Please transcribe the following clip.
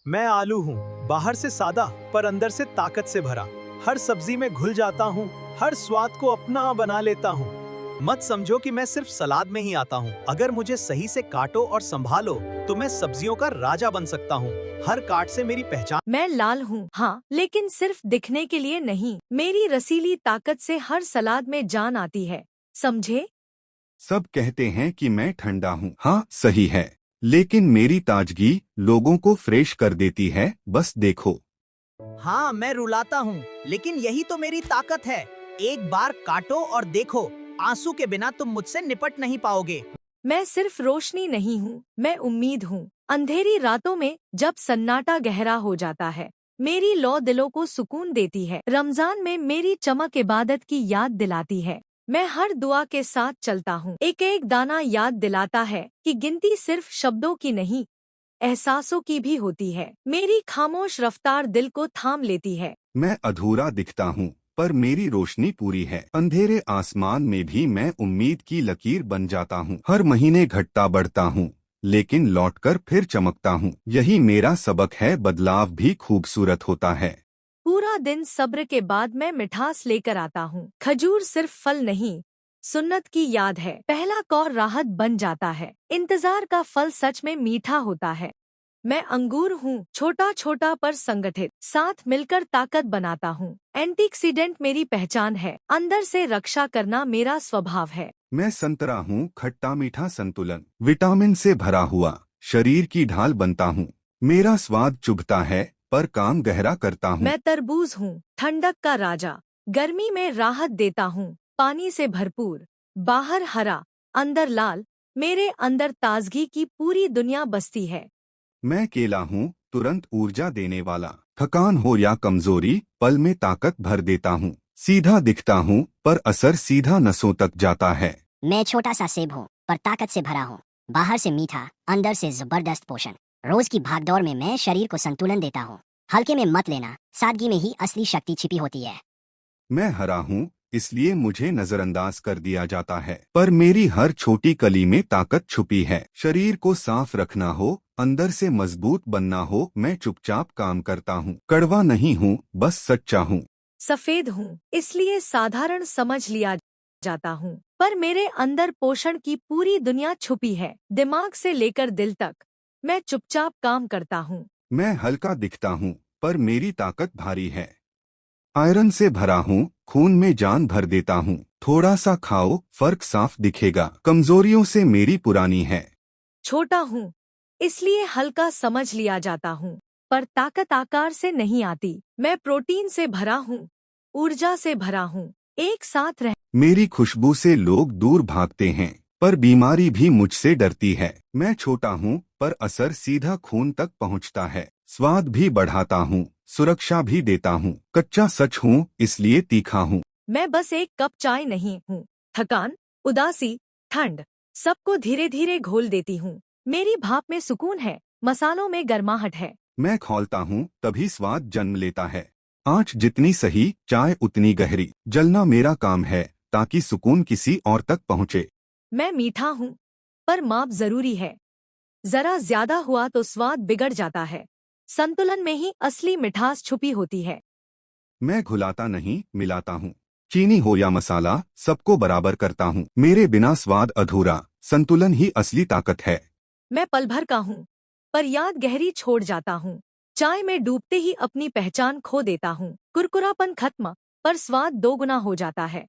मैं आलू हूँ, बाहर से सादा पर अंदर से ताकत से भरा। हर सब्जी में घुल जाता हूँ, हर स्वाद को अपना बना लेता हूँ। मत समझो कि मैं सिर्फ सलाद में ही आता हूँ। अगर मुझे सही से काटो और संभालो तो मैं सब्जियों का राजा बन सकता हूँ। हर काट से मेरी पहचान। मैं लाल हूँ, हाँ, लेकिन सिर्फ दिखने के लिए नहीं। मेरी रसीली ताकत से हर सलाद में जान आती है, समझे? सब कहते हैं कि मैं ठंडा हूँ। हाँ, सही है, लेकिन मेरी ताजगी लोगों को फ्रेश कर देती है। बस देखो। हाँ, मैं रुलाता हूँ, लेकिन यही तो मेरी ताकत है। एक बार काटो और देखो, आंसू के बिना तुम मुझसे निपट नहीं पाओगे। मैं सिर्फ रोशनी नहीं हूँ, मैं उम्मीद हूँ। अंधेरी रातों में जब सन्नाटा गहरा हो जाता है, मेरी लौ दिलों को सुकून देती है। रमजान में मेरी चमक इबादत की याद दिलाती है। मैं हर दुआ के साथ चलता हूँ। एक एक दाना याद दिलाता है कि गिनती सिर्फ शब्दों की नहीं, एहसासों की भी होती है। मेरी खामोश रफ्तार दिल को थाम लेती है। मैं अधूरा दिखता हूँ, पर मेरी रोशनी पूरी है। अंधेरे आसमान में भी मैं उम्मीद की लकीर बन जाता हूँ। हर महीने घटता बढ़ता हूँ, लेकिन लौटकर फिर चमकता हूँ। यही मेरा सबक है, बदलाव भी खूबसूरत होता है। पूरा दिन सब्र के बाद मैं मिठास लेकर आता हूँ। खजूर सिर्फ फल नहीं, सुन्नत की याद है। पहला कौर राहत बन जाता है। इंतजार का फल सच में मीठा होता है। मैं अंगूर हूँ, छोटा छोटा पर संगठित, साथ मिलकर ताकत बनाता हूँ। एंटीऑक्सीडेंट मेरी पहचान है, अंदर से रक्षा करना मेरा स्वभाव है। मैं संतरा हूँ, खट्टा मीठा संतुलन, विटामिन से भरा हुआ, शरीर की ढाल बनता हूँ। मेरा स्वाद चुभता है, पर काम गहरा करता हूँ। मैं तरबूज हूँ, ठंडक का राजा, गर्मी में राहत देता हूँ। पानी से भरपूर, बाहर हरा, अंदर लाल, मेरे अंदर ताजगी की पूरी दुनिया बसती है। मैं केला हूँ, तुरंत ऊर्जा देने वाला, थकान हो या कमजोरी पल में ताकत भर देता हूँ। सीधा दिखता हूँ, पर असर सीधा नसों तक जाता है। मैं छोटा सा सेब हूँ, पर ताकत से भरा हूँ। बाहर से मीठा, अंदर से जबरदस्त पोषण। रोज की भागदौड़ में मैं शरीर को संतुलन देता हूँ। हल्के में मत लेना, सादगी में ही असली शक्ति छिपी होती है। मैं हरा हूँ, इसलिए मुझे नजरअंदाज कर दिया जाता है, पर मेरी हर छोटी कली में ताकत छुपी है। शरीर को साफ रखना हो, अंदर से मजबूत बनना हो, मैं चुपचाप काम करता हूँ। कड़वा नहीं हूँ, बस सच्चा हूँ। सफेद हूँ, इसलिए साधारण समझ लिया जाता हूँ, पर मेरे अंदर पोषण की पूरी दुनिया छुपी है। दिमाग से लेकर दिल तक, मैं चुपचाप काम करता हूँ। मैं हल्का दिखता हूँ, पर मेरी ताकत भारी है। आयरन से भरा हूँ, खून में जान भर देता हूँ। थोड़ा सा खाओ, फर्क साफ दिखेगा। कमजोरियों से मेरी पुरानी है। छोटा हूँ, इसलिए हल्का समझ लिया जाता हूँ, पर ताकत आकार से नहीं आती। मैं प्रोटीन से भरा हूँ, ऊर्जा से भरा हूँ, एक साथ रह। मेरी खुशबू से लोग दूर भागते हैं, पर बीमारी भी मुझसे डरती है। मैं छोटा हूँ, पर असर सीधा खून तक पहुँचता है। स्वाद भी बढ़ाता हूँ, सुरक्षा भी देता हूँ। कच्चा सच हूँ, इसलिए तीखा हूँ। मैं बस एक कप चाय नहीं हूँ, थकान, उदासी, ठंड, सबको धीरे धीरे घोल देती हूँ। मेरी भाप में सुकून है, मसालों में गर्माहट है। मैं खौलता हूँ, तभी स्वाद जन्म लेता है। आँच जितनी सही, चाय उतनी गहरी। जलना मेरा काम है, ताकि सुकून किसी और तक पहुँचे। मैं मीठा हूँ, पर माप जरूरी है। जरा ज्यादा हुआ तो स्वाद बिगड़ जाता है। संतुलन में ही असली मिठास छुपी होती है। मैं घुलाता नहीं, मिलाता हूँ। चीनी हो या मसाला, सबको बराबर करता हूँ। मेरे बिना स्वाद अधूरा। संतुलन ही असली ताकत है। मैं पल भर का हूँ, पर याद गहरी छोड़ जाता हूँ। चाय में डूबते ही अपनी पहचान खो देता हूँ। कुरकुरापन खत्म, पर स्वाद दोगुना हो जाता है।